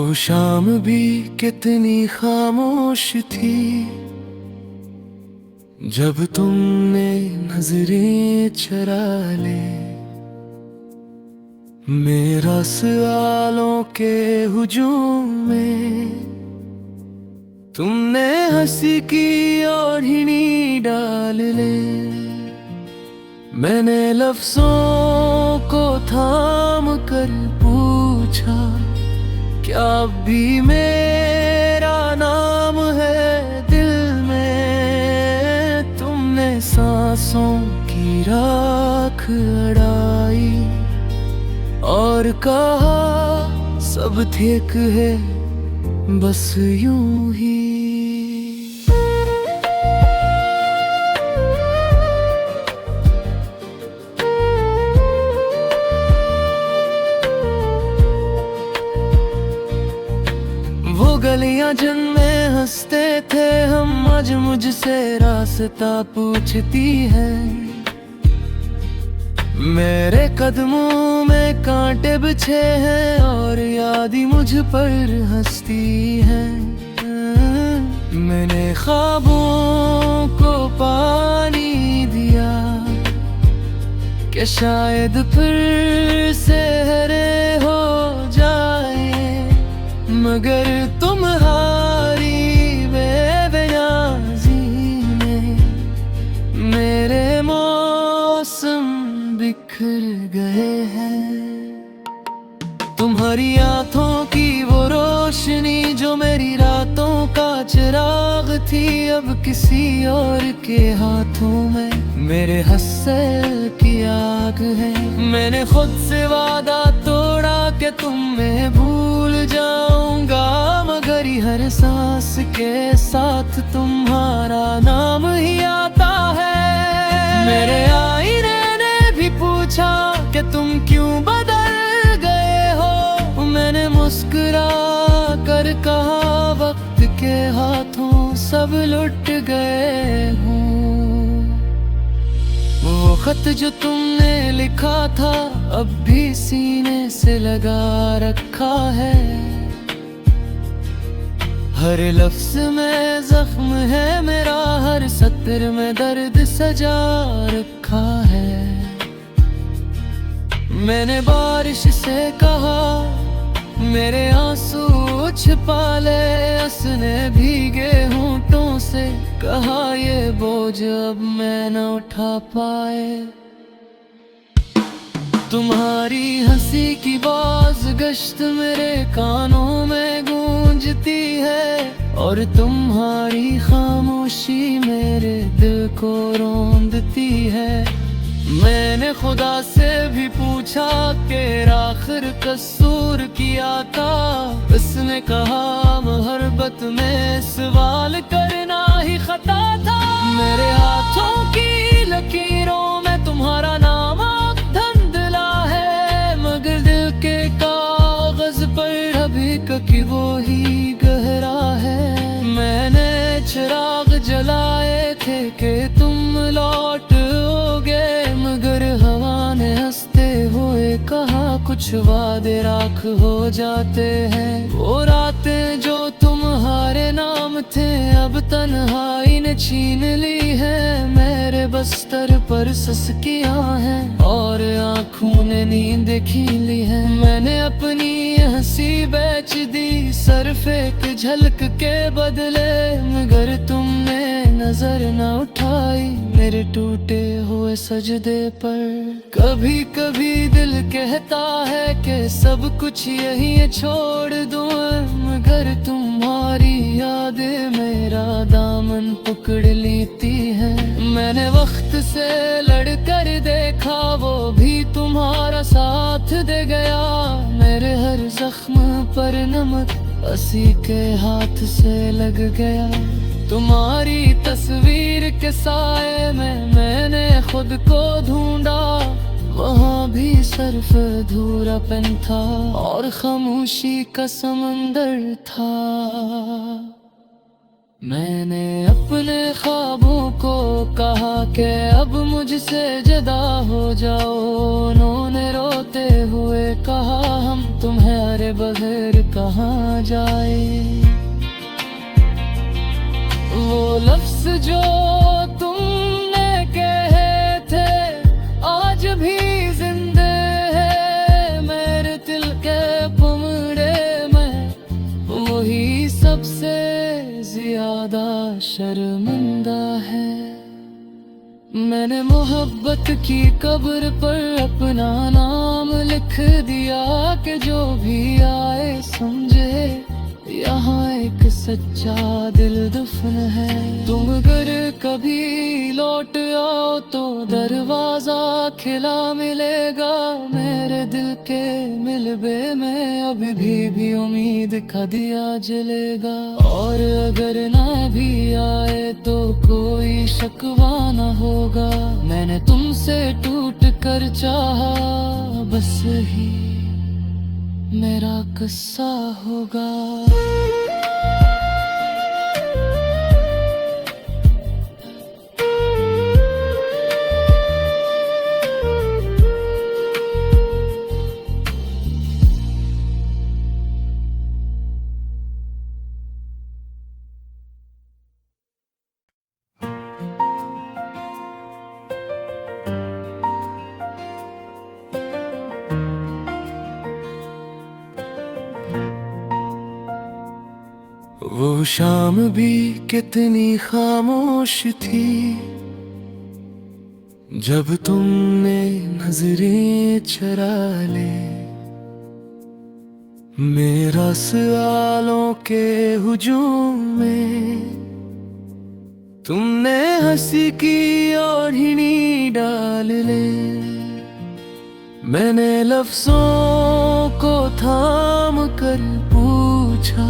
वो शाम भी कितनी खामोश थी जब तुमने नजरें चरा ले मेरा सवालों के हुजूम में। तुमने हंसी की और हिनी डाल ले, मैंने लफ्जों को थाम कर पूछा क्या अब भी मेरा नाम है दिल में। तुमने सांसों की राख अड़ाई और कहा सब ठीक है बस यूं ही। वो गलियां जिनमें हंसते थे हम आज मुझसे रास्ता पूछती है। मेरे कदमों में कांटे बिछे हैं और याद ही मुझ पर हंसती है। मैंने ख्वाबों को पानी दिया कि शायद फिर से हरे हो जाए, मगर तुम्हारी बेबयाजी ने मेरे मौसम बिखर गए हैं। तुम्हारी आंखों की वो रोशनी जो मेरी रातों का चिराग थी अब किसी और के हाथों में मेरे हसल की आग है। मैंने खुद से वादा तोड़ा कि तुम्हें भूल जाऊंगा, मगर हर सांस के साथ तुम्हारा नाम ही आता है। मेरे आईने ने भी पूछा कि तुम क्यों बदल गए हो, मैंने मुस्कुरा कर कहा वक्त के हाथों सब लुट गए हूँ। वो खत जो तुमने लिखा था अब भी सीने से लगा रखा है। हर लफ्ज में जख्म है मेरा, हर सत्र में दर्द सजा रखा है। मैंने बारिश से कहा मेरे आंसू छिपा ले, उसने भीगे होंठों से कहा ये बोझ अब मैं न उठा पाए। तुम्हारी हंसी की बाज गश्त मेरे कानों में गूंजती है और तुम्हारी खामोशी मेरे दिल को रौंदती है। मैंने खुदा से भी पूछा कि आखिर कसूर किया था, उसने कहा मोहब्बत में सवाल करना ही खता था। मेरे हाथों की लकीरों में तुम्हारा नाम धंधला है, मगर दिल के कागज पर अभी की वो ही गहरा है। मैंने चिराग जलाए थे कि तुम लौटोगे, मगर हवा ने हंसते हुए कहा कुछ वादे राख हो जाते हैं। वो रातें जो तुम्हारे नाम थे अब तन्हाई ने छीन ली है। मेरे बस्तर पर सस्कियां हैं और आँखों ने नींद खींच ली है। मैंने अपनी हंसी बेच दी सिर्फ एक झलक के बदले, मगर तुमने नजर न उठाई मेरे टूटे हुए सजदे पर। कभी कभी दिल कहता है कि सब कुछ यहीं छोड़ दूं, मगर तुम्हारी यादें मेरा दामन पकड़ लेती है। मैंने वक्त से लड़कर देखा वो भी तुम्हारा साथ दे गया। मेरे हर जख्म पर नमक उसी के हाथ से लग गया। तुम्हारी तस्वीर के साए में मैंने खुद को ढूंढा, वहाँ भी सिर्फ अधूरापन था और खामोशी का समंदर था। मैंने अपने ख्वाबों को कहा कि अब मुझसे जुदा हो जाओ, उन्होंने रोते हुए कहा हम तुम्हारे बगैर कहाँ जाए। वो लफ्ज जो तुमने कहे थे आज भी जिंदे है मेरे दिल के पुमड़े में। वही सबसे ज्यादा शर्मिंदा है। मैंने मोहब्बत की कब्र पर अपना नाम लिख दिया कि जो भी आए समझे यहाँ एक सच्चा दिल दफन है। तुम अगर कभी लौट आओ तो दरवाजा खिला मिलेगा मेरे दिल के मिलबे में अभी भी उम्मीद का दिया जलेगा। और अगर ना भी आए तो कोई शिकवा न होगा। मैंने तुमसे टूट कर चाहा बस ही मेरा किस्सा होगा। वो शाम भी कितनी खामोश थी जब तुमने नजरें चुरा ले। मेरा सवालों के हुजूम में तुमने हंसी की ओढ़नी डाल ले। मैंने लफ्जों को थाम कर पूछा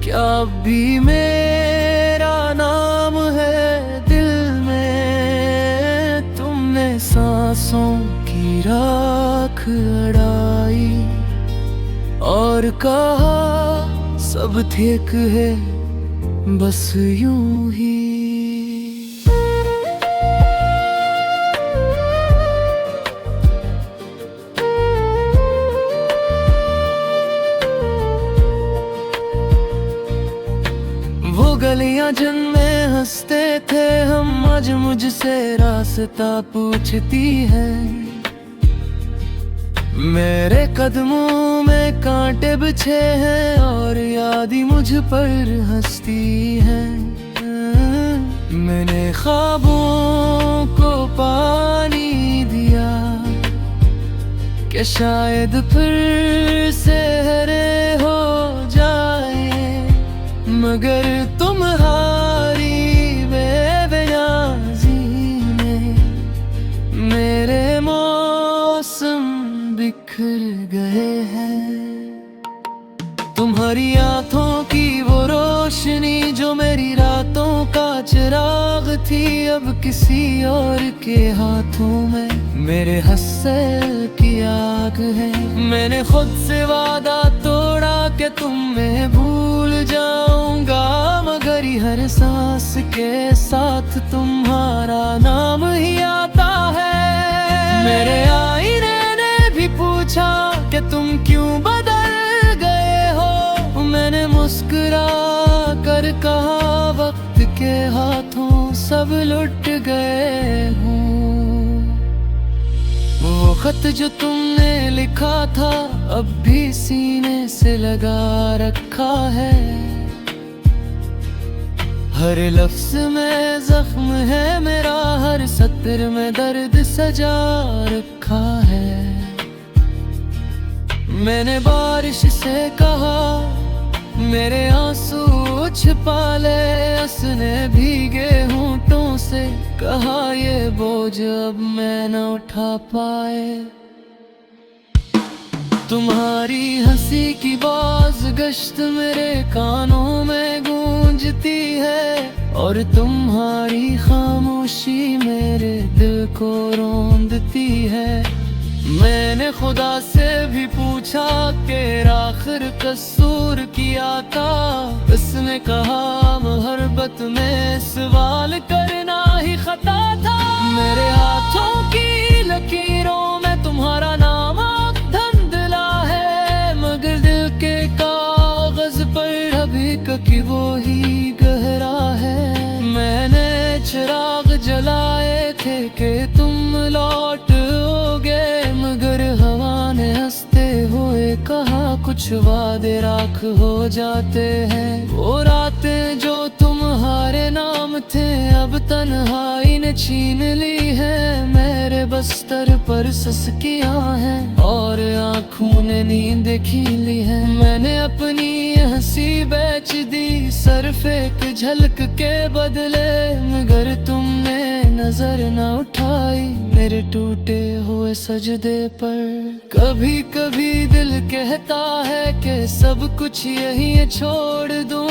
क्या अब भी मेरा नाम है दिल में। तुमने सांसों की राख अड़ाई और कहा सब ठीक है बस यूं ही। वो गलियां जिनमें हंसते थे हम आज मुझसे रास्ता पूछती है। मेरे कदमों में कांटे बिछे हैं और याद ही मुझ पर हंसती है। मैंने ख्वाबों को पानी दिया कि शायद फिर से हरे हो जाए। मगर तुम्हारी बेबयाजी ने मेरे मौसम बिखर गए हैं। तुम्हारी आंखों की वो रोशनी जो मेरी रातों का चिराग थी अब किसी और के हाथों में मेरे हसल की आग है। मैंने खुद से वादा तोड़ा कि तुम्हें भूल जाऊंगा मगर हर सांस के साथ तुम्हारा नाम ही आता है। मेरे आईने ने भी पूछा कि तुम क्यों बदल गए हो। मैंने मुस्कुरा कर कहा वक्त के हाथों सब लुट गए हूँ। वो खत जो तुमने लिखा था अब भी सीने से लगा रखा है। हर लफ्ज में जख्म है मेरा हर सत्र में दर्द सजा रखा है। मैंने बारिश से कहा मेरे आंसू छिपा ले। उसने भीगे होंठों से कहा ये बोझ अब मैं न उठा पाए। तुम्हारी हंसी की बाज गश्त मेरे कानों में गूंजती है और तुम्हारी खामोशी मेरे दिल को रौंदती है। मैंने खुदा से भी पूछा कि आखिर कसूर किया था। उसने कहा मोहब्बत में सवाल करना ही खता था। मेरे हाथों की लकीरों में तुम्हारा नाम धुंधला है मगर दिल के वो ही गहरा है। मैंने चिराग जलाए थे कि तुम लौटोगे, मगर हवा ने हंसते हुए कहा कुछ वादे राख हो जाते हैं। वो रातें जो तुम्हारे नाम थे अब तन्हाई ने छीन ली है। मेरे बस्तर पर सिसकियां हैं और आँखों ने नींद खींच ली है। मैंने अपनी हंसी बेच दी सिर्फ एक झलक के बदले, मगर तुमने नजर न उठाई मेरे टूटे हुए सजदे पर। कभी कभी दिल कहता है कि सब कुछ यहीं छोड़ दूं,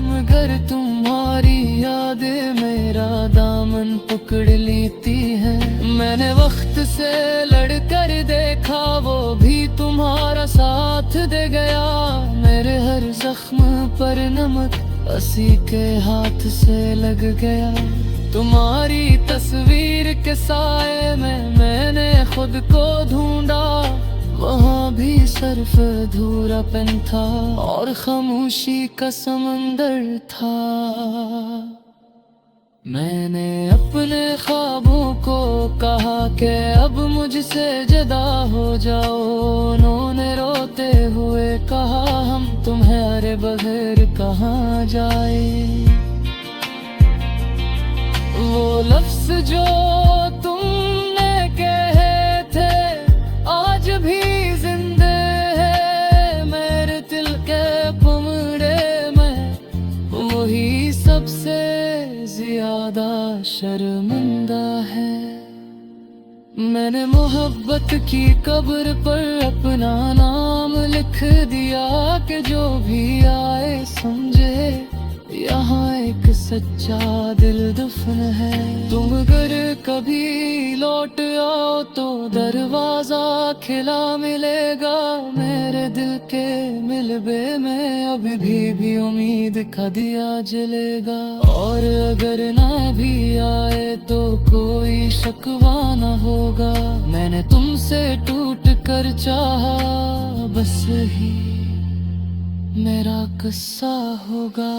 मगर तुम्हारी यादें मेरा दामन पकड़ लेती है। मैंने वक्त से लड़कर देखा वो भी तुम्हारा साथ दे गया। मेरे हर जख्म पर नमक हंसी के हाथ से लग गया। तुम्हारी तस्वीर के साए में मैंने खुद को ढूंढा, वहाँ भी सिर्फ अधूरापन था और खामोशी का समंदर था। मैंने अपने ख्वाबों को कहा कि अब मुझसे जुदा हो जाओ। उन्होंने रोते हुए कहा हम तुम्हारे बगैर कहाँ जाए। वो लफ्ज जो तुमने कहे थे आज भी जिंदे है मेरे दिल के पुमड़े में। वही सबसे ज्यादा शर्मिंदा है। मैंने मोहब्बत की कब्र पर अपना नाम लिख दिया कि जो भी आए समझे यहाँ एक सच्चा दिल दफन है। तुम अगर कभी लौट आओ तो दरवाजा खिला मिलेगा। मेरे दिल के मिलबे में अभी भी उम्मीद का दिया जलेगा। और अगर ना भी आए तो कोई शिकवा न होगा। मैंने तुमसे टूट कर चाहा बस ही मेरा किस्सा होगा।